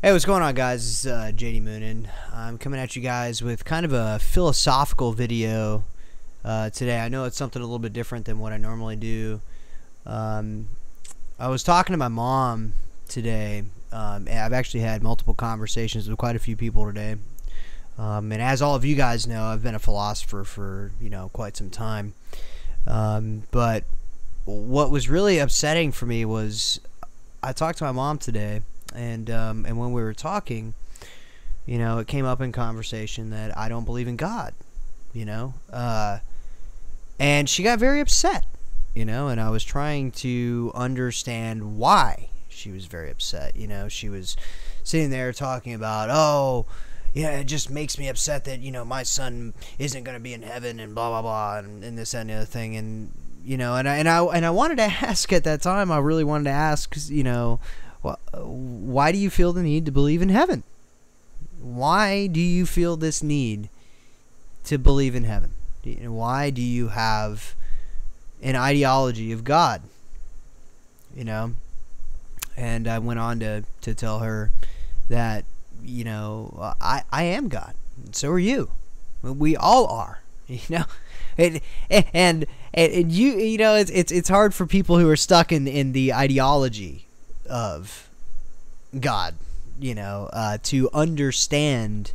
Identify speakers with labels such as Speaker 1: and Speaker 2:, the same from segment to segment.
Speaker 1: Hey, what's going on, guys? It's JD Moonin. I'm coming at you guys with kind of a philosophical video today. I know it's something a little bit different than what I normally do. I was talking to my mom today. I've actually had multiple conversations with quite a few people today. And as all of you guys know, I've been a philosopher for, quite some time. But what was really upsetting for me was I talked to my mom today. And when we were talking, it came up in conversation that I don't believe in God, and she got very upset, and I was trying to understand why she was very upset. She was sitting there talking about, oh, yeah, it just makes me upset that, my son isn't going to be in heaven and blah, blah, blah, and this, that, and the other thing. And, and I wanted to ask at that time, I really wanted to ask, why do you feel the need to believe in heaven? Why do you feel this need to believe in heaven? Why do you have an ideology of God? And I went on to tell her that, I am God. So are you. We all are. And it's hard for people who are stuck in the ideology of God, to understand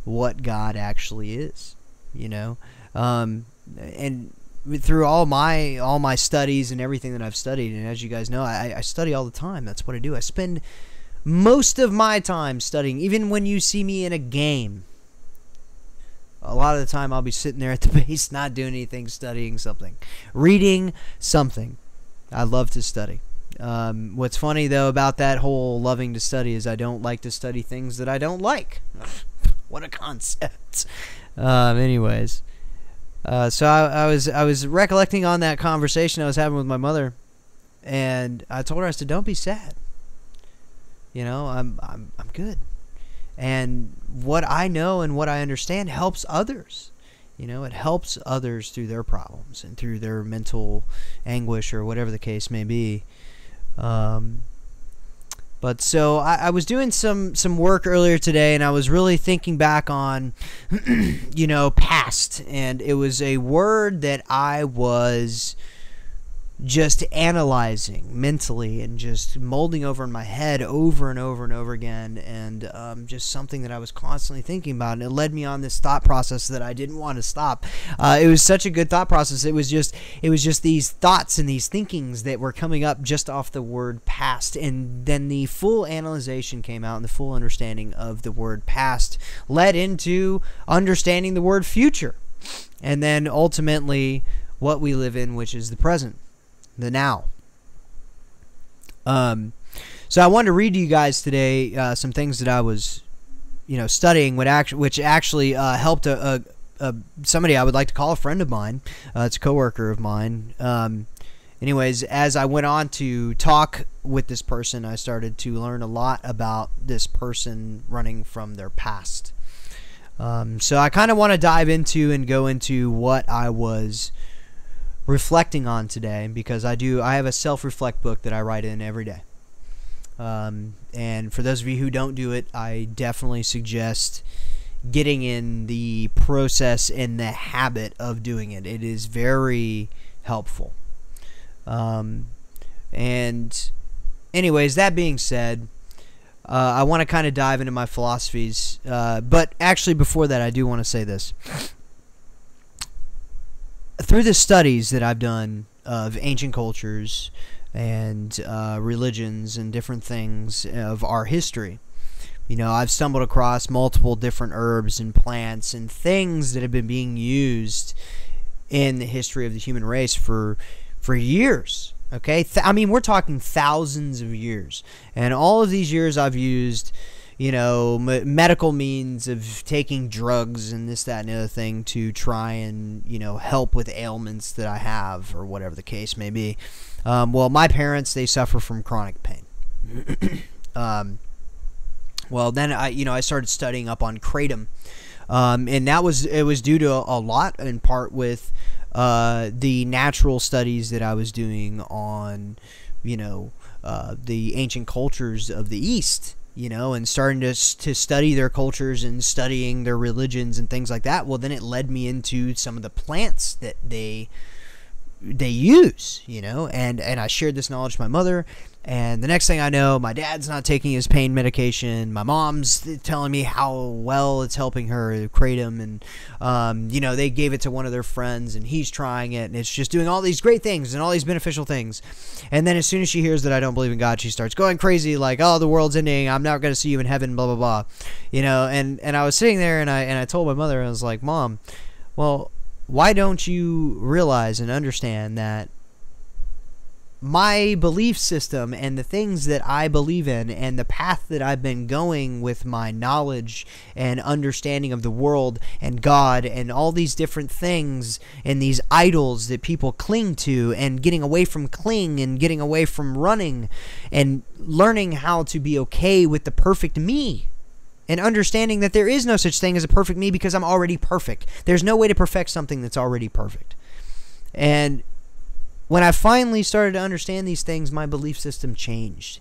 Speaker 1: what God actually is, and through all my studies and everything that I've studied, and as you guys know, I study all the time. That's what I do. I spend most of my time studying. Even when you see me in a game, a lot of the time I'll be sitting there at the base, not doing anything, studying something, reading something. I love to study. What's funny though about that whole loving to study is I don't like to study things that I don't like. What a concept. Anyways, so I was recollecting on that conversation I was having with my mother, and I told her, I said, don't be sad. I'm good, and what I know and what I understand helps others. It helps others through their problems and through their mental anguish or whatever the case may be. But so I was doing some work earlier today, and I was really thinking back on, past, and it was a word that I was just analyzing mentally and just molding over in my head over and over and over again, and just something that I was constantly thinking about, and it led me on this thought process that I didn't want to stop. It was such a good thought process. It was just these thoughts and these thinkings that were coming up just off the word past, and then the full analyzation came out, and the full understanding of the word past led into understanding the word future, and then ultimately what we live in, which is the present, the now. So I wanted to read to you guys today some things that I was, studying, which actually helped somebody I would like to call a friend of mine. It's a coworker of mine. Anyways, as I went on to talk with this person, I started to learn a lot about this person running from their past. So I kind of want to dive into and go into what I was reflecting on today, because I have a self-reflect book that I write in every day. And for those of you who don't do it, I definitely suggest getting in the process and the habit of doing it. It is very helpful. And anyways, that being said, I want to kind of dive into my philosophies. But actually, before that, I do want to say this. Through the studies that I've done of ancient cultures and religions and different things of our history, I've stumbled across multiple different herbs and plants and things that have been being used in the history of the human race for years. Okay, we're talking thousands of years, and all of these years I've used medical means of taking drugs and this, that, and the other thing to try and, help with ailments that I have, or whatever the case may be. Well, my parents, they suffer from chronic pain. Well, then I started studying up on kratom. And it was due to a lot, in part with the natural studies that I was doing on, the ancient cultures of the East. and starting to study their cultures and studying their religions and things like that, well, then it led me into some of the plants that they use, and I shared this knowledge with my mother, and the next thing I know, my dad's not taking his pain medication, my mom's telling me how well it's helping her, kratom, and they gave it to one of their friends, and he's trying it, and it's just doing all these great things and all these beneficial things. And then as soon as she hears that I don't believe in God, she starts going crazy, like, oh, the world's ending, I'm not going to see you in heaven, blah blah blah, and I was sitting there, and I told my mother, I was like, Mom, well, why don't you realize and understand that my belief system and the things that I believe in and the path that I've been going with my knowledge and understanding of the world and God and all these different things and these idols that people cling to, and getting away from cling and getting away from running and learning how to be okay with the perfect me, and understanding that there is no such thing as a perfect me because I'm already perfect. There's no way to perfect something that's already perfect. And when I finally started to understand these things, my belief system changed.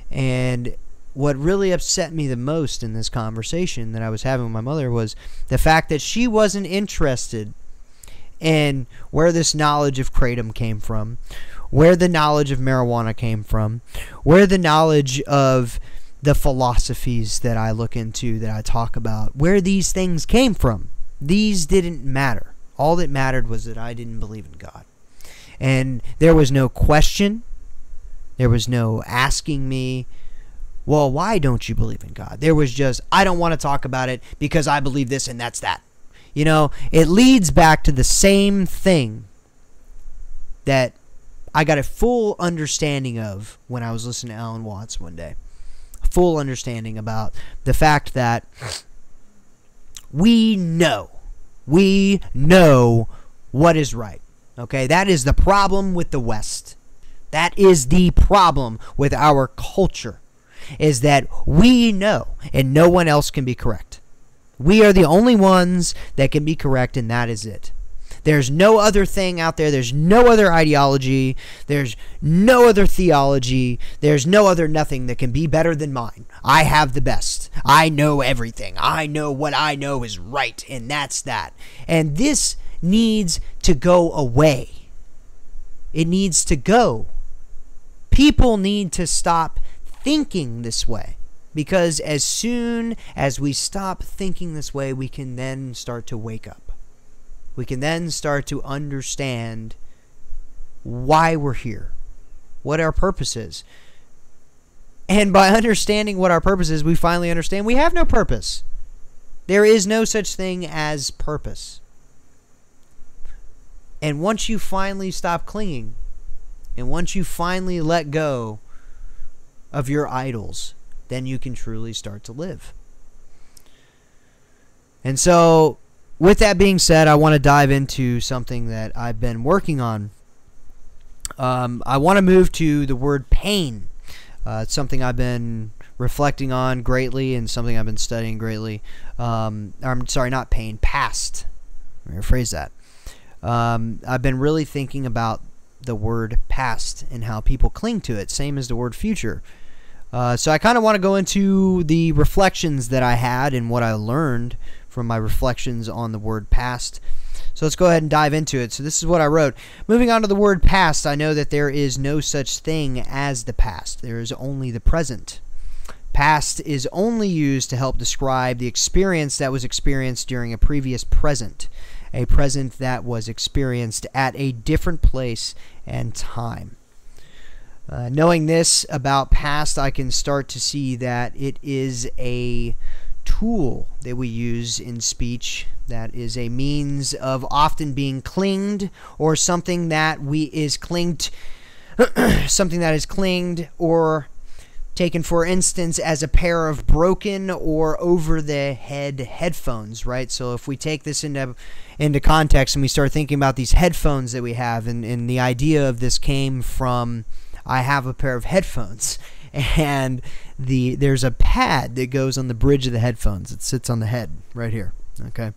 Speaker 1: And what really upset me the most in this conversation that I was having with my mother was the fact that she wasn't interested in where this knowledge of kratom came from, where the knowledge of marijuana came from, where the knowledge of the philosophies that I look into, that I talk about, where these things came from. These didn't matter. All that mattered was that I didn't believe in God. And there was no question. There was no asking me, well, why don't you believe in God? There was just, I don't want to talk about it because I believe this and that's that. It leads back to the same thing that I got a full understanding of when I was listening to Alan Watts one day. Full understanding about the fact that we know what is right. Okay, that is the problem with the West. That is the problem with our culture, is that we know and no one else can be correct. We are the only ones that can be correct, and that is it. There's no other thing out there. There's no other ideology. There's no other theology. There's no other nothing that can be better than mine. I have the best. I know everything. I know what I know is right, and that's that. And this needs to go away. It needs to go. People need to stop thinking this way, because as soon as we stop thinking this way, we can then start to wake up. We can then start to understand why we're here, what our purpose is. And by understanding what our purpose is, we finally understand we have no purpose. There is no such thing as purpose. And once you finally stop clinging, and once you finally let go of your idols, then you can truly start to live. And so, with that being said, I want to dive into something that I've been working on. I want to move to the word pain. It's something I've been reflecting on greatly and something I've been studying greatly. I'm sorry, not pain, past. Let me rephrase that. I've been really thinking about the word past and how people cling to it, same as the word future. So I kind of want to go into the reflections that I had and what I learned from my reflections on the word past. So let's go ahead and dive into it. So this is what I wrote. Moving on to the word past, I know that there is no such thing as the past. There is only the present. Past is only used to help describe the experience that was experienced during a previous present. A present that was experienced at a different place and time. Knowing this about past, I can start to see that it is a tool that we use in speech, that is a means of often being clinged, or something that is clinged or taken, for instance, as a pair of broken or over-the-head headphones, right? So if we take this into context and we start thinking about these headphones that we have, and the idea of this came from, I have a pair of headphones, and there's a pad that goes on the bridge of the headphones. It sits on the head right here, okay?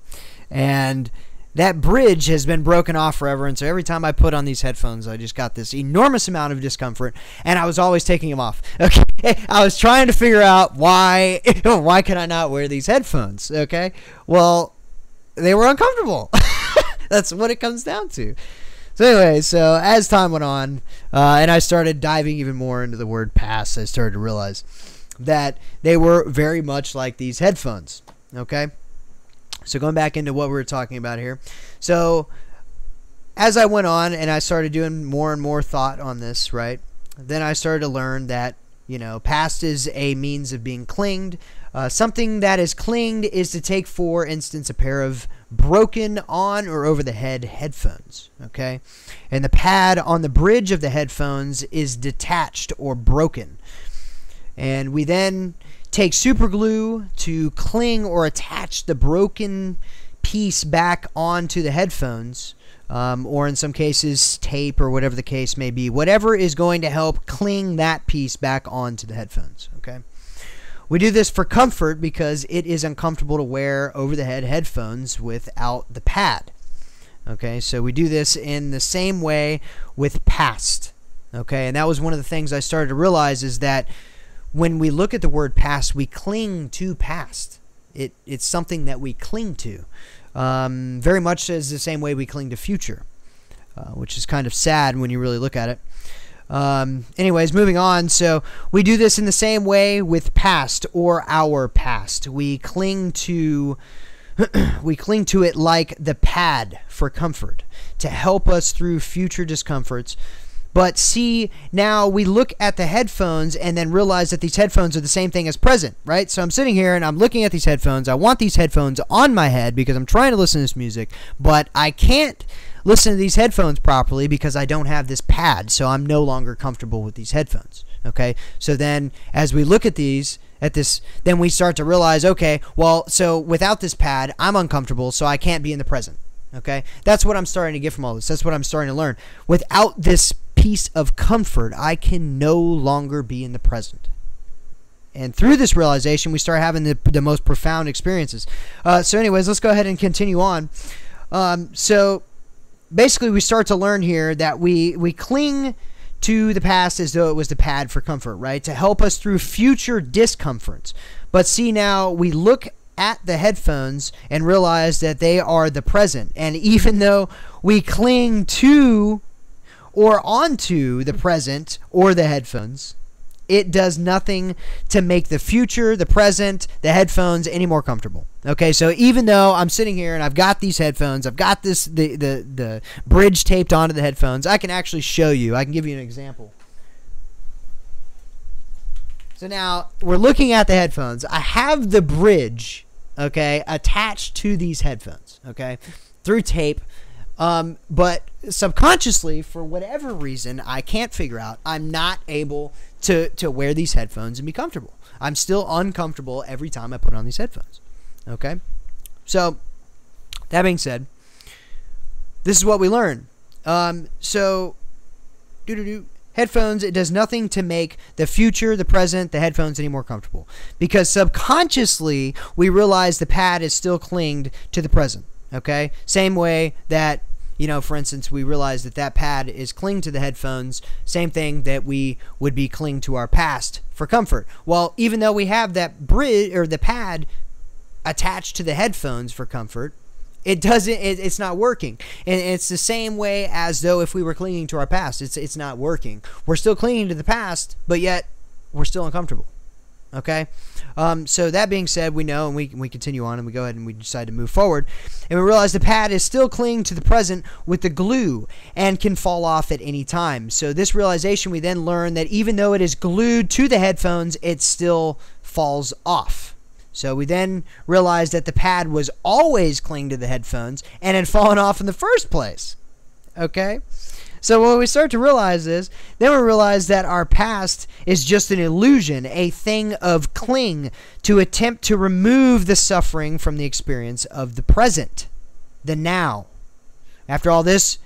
Speaker 1: And that bridge has been broken off forever, and so every time I put on these headphones, I just got this enormous amount of discomfort, and I was always taking them off. Okay, I was trying to figure out why could I not wear these headphones? Okay, well, they were uncomfortable. That's what it comes down to. So anyway, so as time went on, and I started diving even more into the word past, I started to realize that they were very much like these headphones. Okay. So going back into what we were talking about here. So as I went on and I started doing more and more thought on this, right, then I started to learn that, past is a means of being clinged. Something that is clinged is to take, for instance, a pair of broken on or over the head headphones. Okay. And the pad on the bridge of the headphones is detached or broken. And we then take super glue to cling or attach the broken piece back onto the headphones, or in some cases tape or whatever the case may be. Whatever is going to help cling that piece back onto the headphones. Okay. We do this for comfort because it is uncomfortable to wear over-the-head headphones without the pad. Okay, so we do this in the same way with past. Okay, and that was one of the things I started to realize is that when we look at the word past, we cling to past. It's something that we cling to. Very much as the same way we cling to future, which is kind of sad when you really look at it. Anyways, moving on. So we do this in the same way with past or our past. We cling to it like the pad for comfort to help us through future discomforts. But see, now we look at the headphones and then realize that these headphones are the same thing as present, right? So I'm sitting here and I'm looking at these headphones. I want these headphones on my head because I'm trying to listen to this music, but I can't listen to these headphones properly because I don't have this pad, so I'm no longer comfortable with these headphones. Okay, so then as we look at this, then we start to realize, okay, well, so without this pad, I'm uncomfortable, so I can't be in the present. Okay, that's what I'm starting to get from all this. That's what I'm starting to learn. Without this piece of comfort, I can no longer be in the present. And through this realization, we start having the most profound experiences. So anyways, let's go ahead and continue on. So basically, we start to learn here that we cling to the past as though it was the pad for comfort, right? To help us through future discomforts. But see, now we look at the headphones and realize that they are the present. And even though we cling to or onto the present or the headphones, it does nothing to make the future, the present, the headphones any more comfortable. Okay, so even though I'm sitting here and I've got these headphones, I've got the bridge taped onto the headphones, I can actually show you. I can give you an example. So now we're looking at the headphones. I have the bridge, okay, attached to these headphones, okay, through tape. But subconsciously, for whatever reason, I can't figure out, I'm not able to wear these headphones and be comfortable. I'm still uncomfortable every time I put on these headphones. Okay? So, that being said, this is what we learn. Headphones, it does nothing to make the future, the present, the headphones any more comfortable. Because subconsciously, we realize the pad is still clinged to the present. Okay? Same way that, for instance, we realize that pad is clinged to the headphones. Same thing that we would be clinged to our past for comfort. Well, even though we have that bridge or the pad attached to the headphones for comfort, it's not working. And it's the same way as though if we were clinging to our past, it's not working. We're still clinging to the past, but yet we're still uncomfortable. Okay? So that being said, we know, and we continue on, and we go ahead and we decide to move forward, and we realize the pad is still clinging to the present with the glue and can fall off at any time. So this realization, we then learn that even though it is glued to the headphones, it still falls off. So we then realize that the pad was always clinging to the headphones and had fallen off in the first place. Okay? So when we start to realize this, then we realize that our past is just an illusion, a thing of cling to attempt to remove the suffering from the experience of the present, the now. After all this,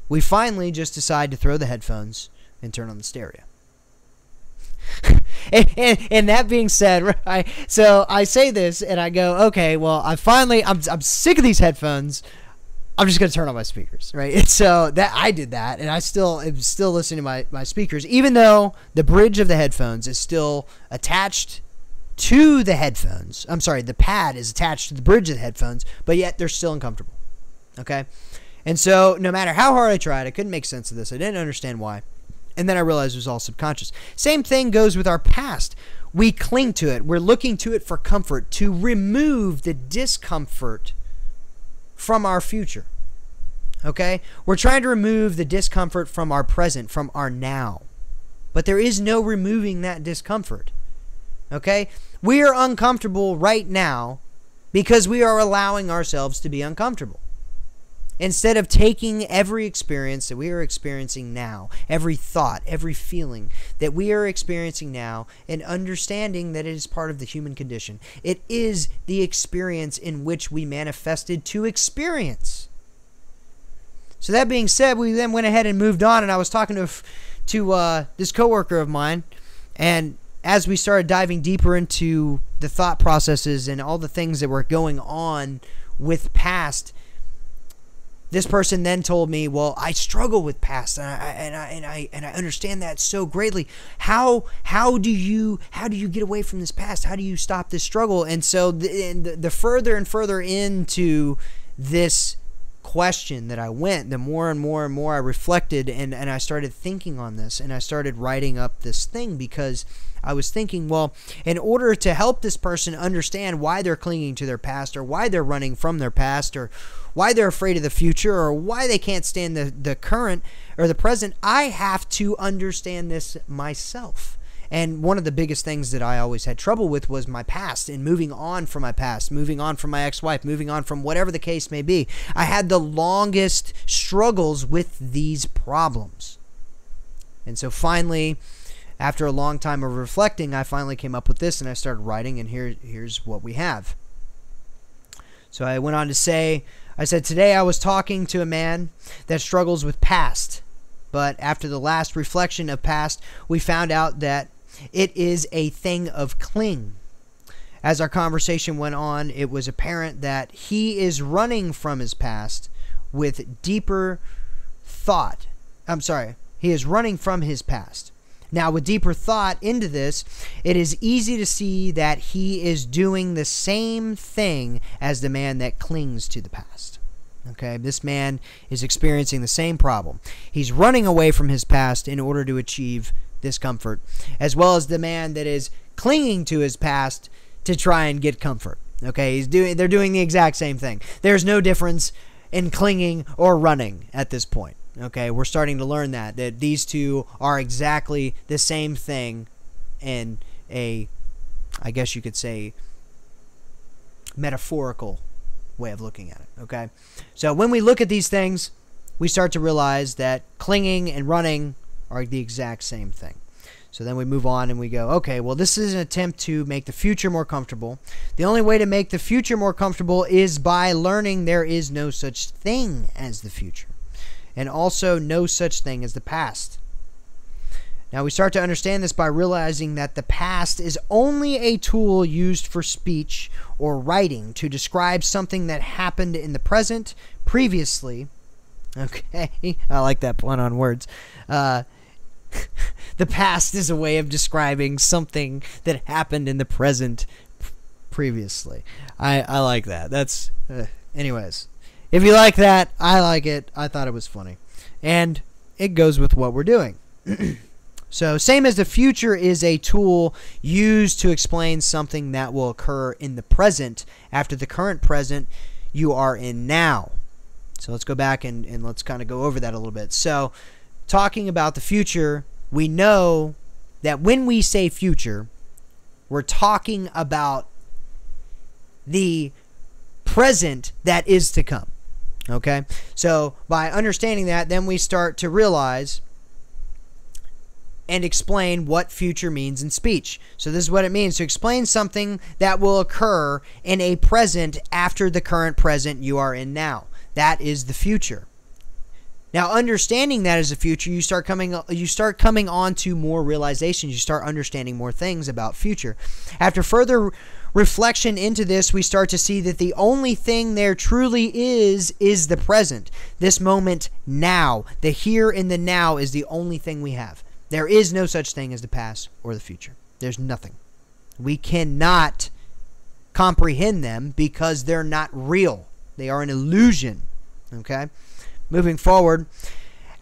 Speaker 1: we finally just decide to throw the headphones and turn on the stereo. And that being said, right, so I say this and I go, okay, well, I'm sick of these headphones. I'm just gonna turn on my speakers, right? And so that I did that, and I am still listening to my speakers, even though the bridge of the headphones is still attached to the headphones. I'm sorry, the pad is attached to the bridge of the headphones, but yet they're still uncomfortable. Okay? And so no matter how hard I tried, I couldn't make sense of this. I didn't understand why. And then I realized it was all subconscious. Same thing goes with our past. We cling to it. We're looking to it for comfort, to remove the discomfort from our future. Okay? We're trying to remove the discomfort from our present, from our now. But there is no removing that discomfort. Okay? We are uncomfortable right now because we are allowing ourselves to be uncomfortable. Instead of taking every experience that we are experiencing now, every thought, every feeling that we are experiencing now, and understanding that it is part of the human condition. It is the experience in which we manifested to experience. So that being said, we then went ahead and moved on, and I was talking to this coworker of mine, and as we started diving deeper into the thought processes and all the things that were going on with past, this person then told me, well, I struggle with past, and I understand that so greatly. How do you get away from this past? How do you stop this struggle? And so the further and further into this question that I went, the more and more and more I reflected, and I started thinking on this, and I started writing up this thing, because I was thinking, well, in order to help this person understand why they're clinging to their past, or why they're running from their past, or why they're afraid of the future, or why they can't stand the current or the present, I have to understand this myself. And one of the biggest things that I always had trouble with was my past, and moving on from my past, moving on from my ex-wife, moving on from whatever the case may be. I had the longest struggles with these problems. And so finally, after a long time of reflecting, I finally came up with this, and I started writing, and here's what we have. So I went on to say, I said, today I was talking to a man that struggles with past, but after the last reflection of past, we found out that it is a thing of cling. As our conversation went on, it was apparent that he is running from his past with deeper thought. He is running from his past. Now, with deeper thought into this, it is easy to see that he is doing the same thing as the man that clings to the past. Okay, this man is experiencing the same problem. He's running away from his past in order to achieve this comfort, as well as the man that is clinging to his past to try and get comfort. Okay, they're doing the exact same thing. There's no difference in clinging or running at this point. Okay, we're starting to learn that these two are exactly the same thing in a, I guess you could say, metaphorical way of looking at it. Okay, so when we look at these things, we start to realize that clinging and running are the exact same thing. So then we move on and we go, okay, well, this is an attempt to make the future more comfortable. The only way to make the future more comfortable is by learning there is no such thing as the future, and also no such thing as the past. Now we start to understand this by realizing that the past is only a tool used for speech or writing to describe something that happened in the present previously. Okay, I like that pun on words. The past is a way of describing something that happened in the present previously. I like that. That's anyways. If you like that, I like it. I thought it was funny. And it goes with what we're doing. So, same as the future is a tool used to explain something that will occur in the present after the current present you are in now. So, let's go back and let's kind of go over that a little bit. So, talking about the future, we know that when we say future, we're talking about the present that is to come. Okay? So, by understanding that, then we start to realize and explain what future means in speech. So this is what it means to explain something that will occur in a present after the current present you are in now. That is the future. Now, understanding that as a future, you start coming on to more realizations. You start understanding more things about future. After further reflection into this, we start to see that the only thing there truly is the present. This moment now, the here and the now, is the only thing we have. There is no such thing as the past or the future. There's nothing. We cannot comprehend them because they're not real. They are an illusion. Okay? Moving forward,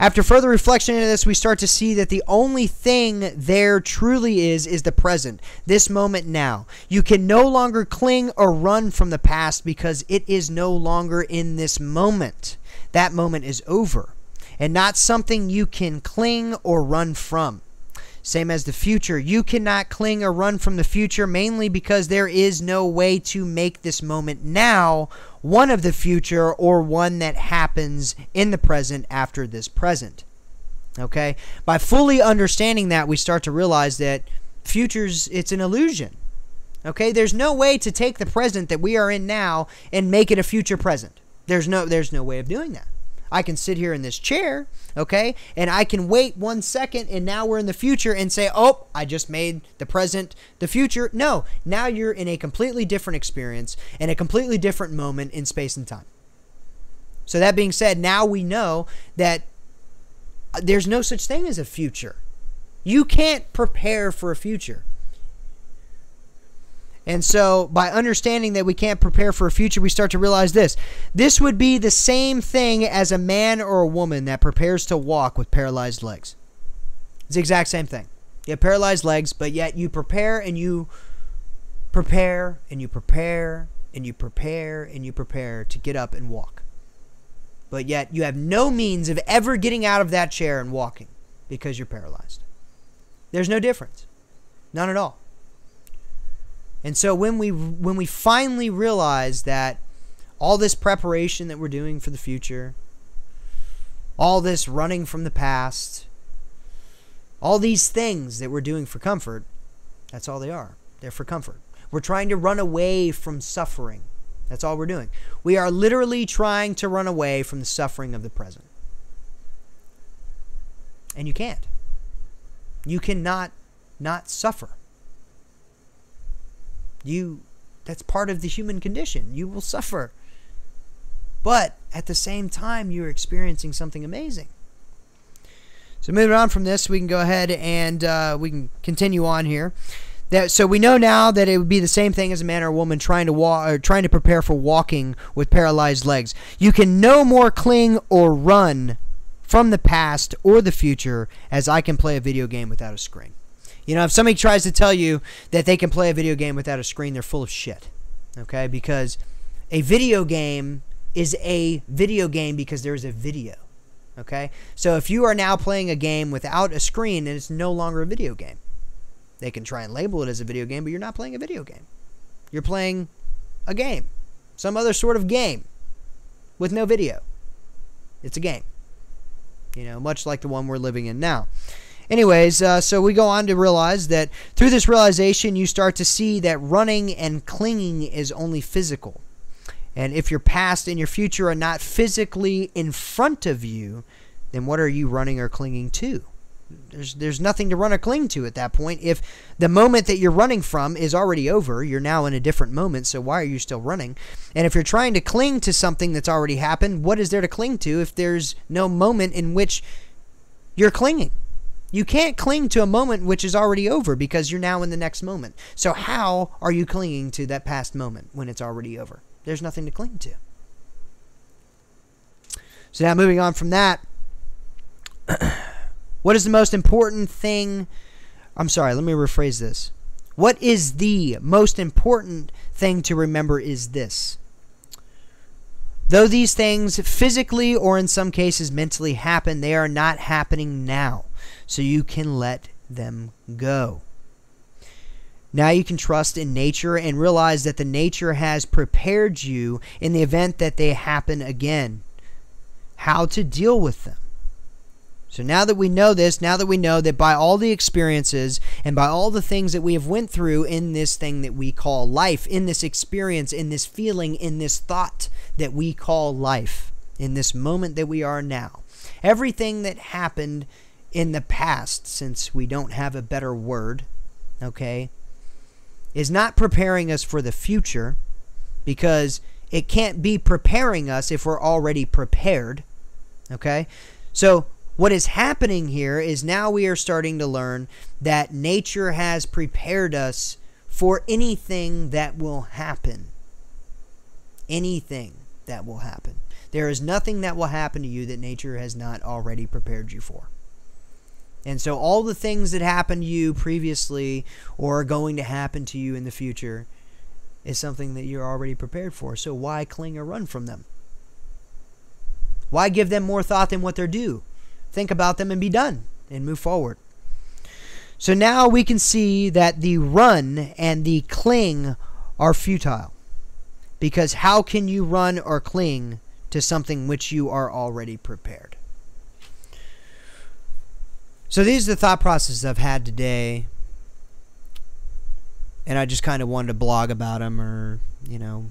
Speaker 1: after further reflection into this, we start to see that the only thing there truly is the present, this moment now. You can no longer cling or run from the past because it is no longer in this moment. That moment is over, and not something you can cling or run from. Same as the future. You cannot cling or run from the future, mainly because there is no way to make this moment now one of the future or one that happens in the present after this present. Okay? By fully understanding that, we start to realize that futures, it's an illusion. Okay? There's no way to take the present that we are in now and make it a future present. There's no way of doing that. I can sit here in this chair, okay, and I can wait 1 second, and now we're in the future and say, oh, I just made the present the future. No, now you're in a completely different experience and a completely different moment in space and time. So that being said, now we know that there's no such thing as a future. You can't prepare for a future. And so by understanding that we can't prepare for a future, we start to realize this. This would be the same thing as a man or a woman that prepares to walk with paralyzed legs. It's the exact same thing. You have paralyzed legs, but yet you prepare and you prepare and you prepare and you prepare and you prepare to get up and walk. But yet you have no means of ever getting out of that chair and walking because you're paralyzed. There's no difference. None at all. And so when we finally realize that all this preparation that we're doing for the future, all this running from the past, all these things that we're doing for comfort, that's all they are. They're for comfort. We're trying to run away from suffering. That's all we're doing. We are literally trying to run away from the suffering of the present. And you can't. You cannot not suffer. That's part of the human condition. You will suffer. But at the same time, you're experiencing something amazing. So moving on from this, we can go ahead and we can continue on here. So we know now that it would be the same thing as a man or a woman trying to walk or trying to prepare for walking with paralyzed legs. You can no more cling or run from the past or the future as I can play a video game without a screen. You know, if somebody tries to tell you that they can play a video game without a screen, they're full of shit. Okay? Because a video game is a video game because there's a video. Okay? So if you are now playing a game without a screen, then it's no longer a video game. They can try and label it as a video game, but you're not playing a video game. You're playing a game. Some other sort of game with no video. It's a game. You know, much like the one we're living in now. Anyways, so we go on to realize that through this realization, you start to see that running and clinging is only physical. And if your past and your future are not physically in front of you, then what are you running or clinging to? There's nothing to run or cling to at that point. If the moment that you're running from is already over, you're now in a different moment, so why are you still running? And if you're trying to cling to something that's already happened, what is there to cling to if there's no moment in which you're clinging? You can't cling to a moment which is already over because you're now in the next moment. So how are you clinging to that past moment when it's already over? There's nothing to cling to. So now moving on from that, what is the most important thing? I'm sorry, let me rephrase this. What is the most important thing to remember is this. Though these things physically or in some cases mentally happen, they are not happening now. So you can let them go. Now you can trust in nature and realize that the nature has prepared you in the event that they happen again. How to deal with them. So now that we know this, now that we know that by all the experiences and by all the things that we have went through in this thing that we call life, in this experience, in this feeling, in this thought that we call life, in this moment that we are now, Everything that happened in the past, since we don't have a better word, okay, is not preparing us for the future, because it can't be preparing us if we're already prepared, okay? So what is happening here is now we are starting to learn that nature has prepared us for anything that will happen. Anything that will happen. There is nothing that will happen to you that nature has not already prepared you for. And so all the things that happened to you previously or are going to happen to you in the future is something that you're already prepared for. So why cling or run from them? Why give them more thought than what they're due? Think about them and be done and move forward. So now we can see that the run and the cling are futile. Because how can you run or cling to something which you are already prepared? So these are the thought processes I've had today. And I just kind of wanted to blog about them, or, you know,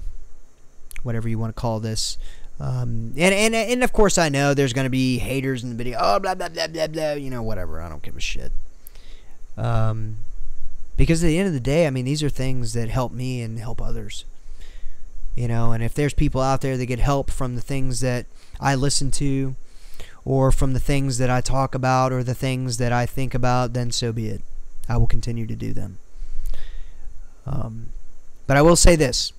Speaker 1: whatever you want to call this. And of course I know there's going to be haters in the video. Oh, blah, blah, blah, blah, blah. You know, whatever. I don't give a shit. Because at the end of the day, I mean, these are things that help me and help others. You know, and if there's people out there that get help from the things that I listen to, or from the things that I talk about, or the things that I think about, then so be it. I will continue to do them. But I will say this.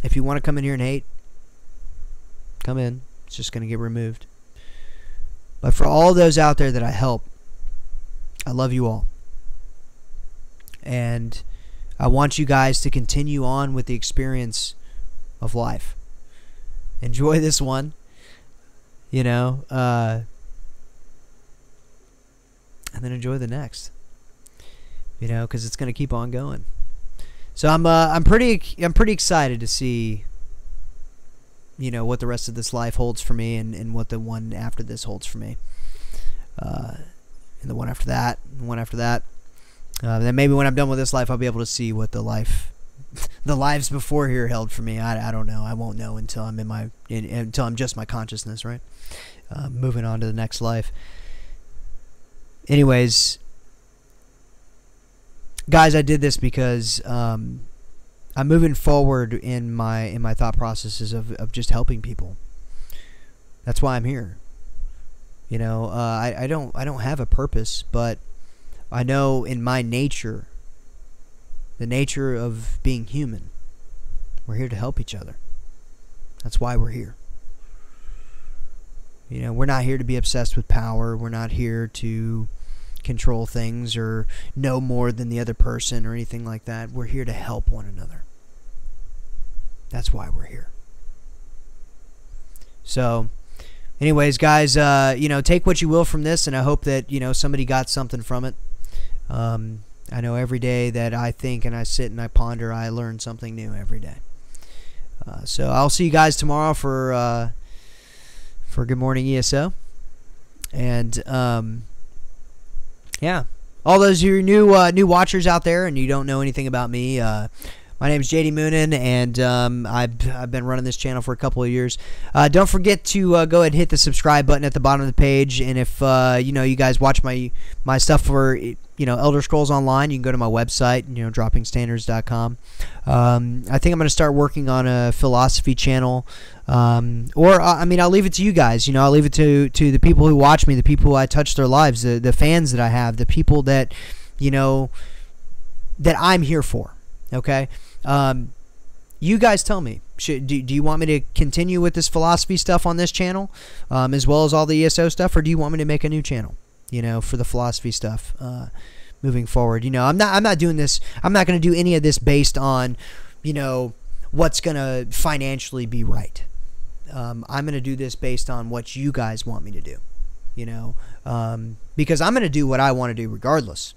Speaker 1: If you want to come in here and hate, come in. It's just going to get removed. But for all those out there that I help, I love you all. And I want you guys to continue on with the experience of life. Enjoy this one. You know, and then enjoy the next. You know, because it's going to keep on going. So I'm pretty excited to see, you know, what the rest of this life holds for me, and what the one after this holds for me. And the one after that, and the one after that. Then maybe when I'm done with this life, I'll be able to see what the lives before here held for me. I don't know. I won't know until I'm until I'm just my consciousness, right? Moving on to the next life. Anyways, guys, I did this because I'm moving forward in my thought processes of just helping people. That's why I'm here. You know, I don't have a purpose, but I know in my nature, the nature of being human, we're here to help each other. That's why we're here. You know, we're not here to be obsessed with power. We're not here to control things or know more than the other person or anything like that. We're here to help one another. That's why we're here. So, anyways, guys, you know, take what you will from this, and I hope that, you know, somebody got something from it. I know every day that I think and I sit and I ponder, I learn something new every day. So I'll see you guys tomorrow for Good Morning ESO. And yeah, all those who are new watchers out there and you don't know anything about me, my name is JD Moonen, and I've been running this channel for a couple of years. Don't forget to go ahead and hit the subscribe button at the bottom of the page. And if you know, you guys watch my stuff for, you know, Elder Scrolls Online, you can go to my website, you know, droppingstandards.com. I think I'm going to start working on a philosophy channel, or I mean, I'll leave it to you guys. You know, I'll leave it to the people who watch me, the people who I touch their lives, the fans that I have, the people that, you know, that I'm here for. Okay, you guys tell me. Do you want me to continue with this philosophy stuff on this channel, as well as all the ESO stuff, or do you want me to make a new channel, you know, for the philosophy stuff moving forward? You know, I'm not doing this. I'm not going to do any of this based on, you know, what's going to financially be right. I'm going to do this based on what you guys want me to do. You know, because I'm going to do what I want to do regardless.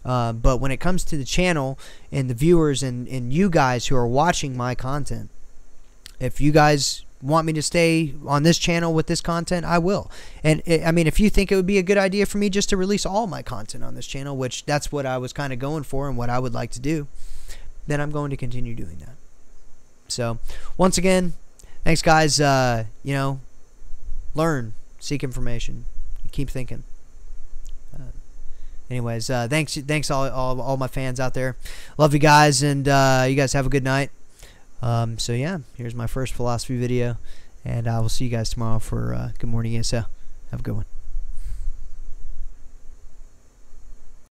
Speaker 1: But when it comes to the channel and the viewers and you guys who are watching my content, if you guys want me to stay on this channel with this content, I will. And I mean, if you think it would be a good idea for me just to release all my content on this channel, which that's what I was kind of going for and what I would like to do, then I'm going to continue doing that. So once again, thanks guys. You know, learn, Seek information. Keep thinking. Anyways, thanks all my fans out there. Love you guys, and you guys have a good night. So yeah, here's my first philosophy video, and I will see you guys tomorrow for Good Morning ESO. Have a good one.